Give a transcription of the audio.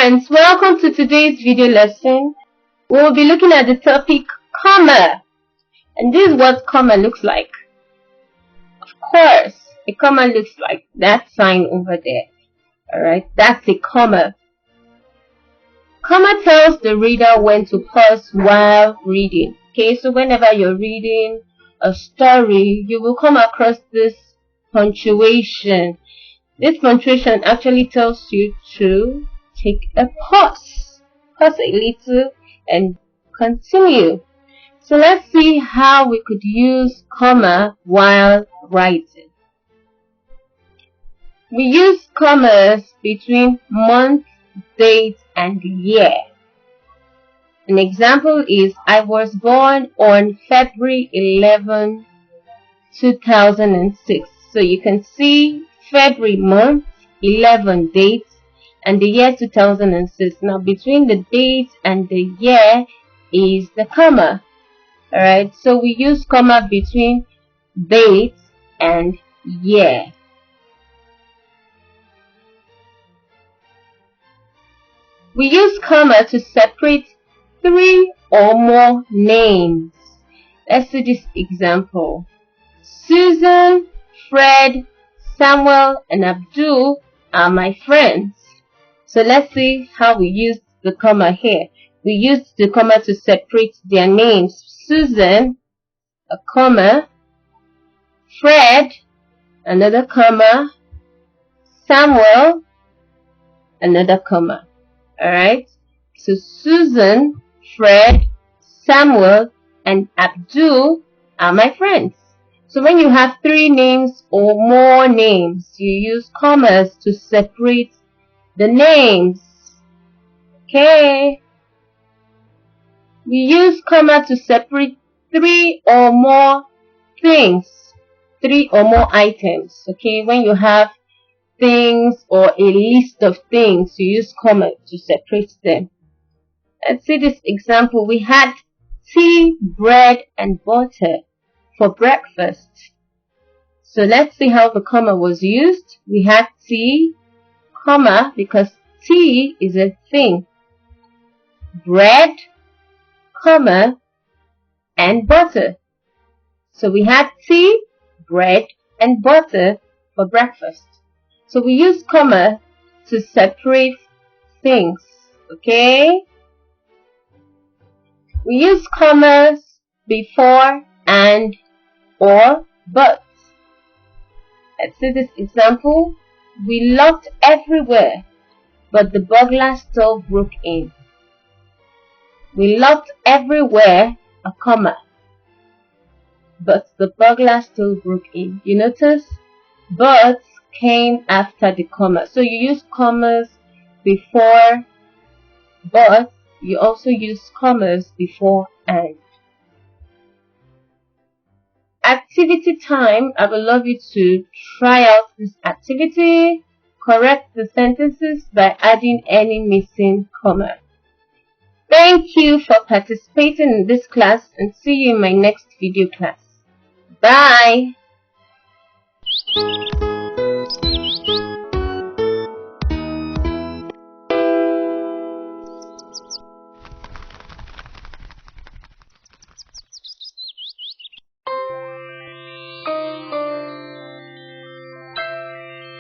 friends, welcome to today's video lesson. We will be looking at the topic comma, and this is what comma looks like. Of course, a comma looks like that sign over there. Alright, that's a comma. Comma tells the reader when to pause while reading. Okay, so whenever you're reading a story, you will come across this punctuation. This punctuation actually tells you to take a pause a little and continue. So let's see how we could use comma while writing. We use commas between month, date, and year. An example is, I was born on February 11, 2006. So you can see February month, 11 date, and the year 2006. Now between the date and the year is the comma. Alright, so we use comma between date and year. We use comma to separate 3 or more names. Let's see this example. Susan, Fred, Samuel, and Abdul are my friends. So let's see how we use the comma here. We use the comma to separate their names. Susan, a comma. Fred, another comma. Samuel, another comma. Alright, so Susan, Fred, Samuel, and Abdul are my friends. So when you have 3 names or more names, you use commas to separate the names. Okay. We use comma to separate 3 or more things, 3 or more items. Okay, when you have things or a list of things, you use comma to separate them. Let's see this example. We had tea, bread, and butter for breakfast. So let's see how the comma was used. We had tea, comma, because tea is a thing. Bread, comma, and butter. So we had tea, bread, and butter for breakfast. So we use comma to separate things. Okay? We use commas before and or but. Let's see this example. We looked everywhere, but the burglar still broke in. We looked everywhere, a comma, but the burglar still broke in. You notice? But came after the comma. So you use commas before but, you also use commas before and. Activity time. I would love you to try out this activity. Correct the sentences by adding any missing comma. Thank you for participating in this class, and see you in my next video class. Bye.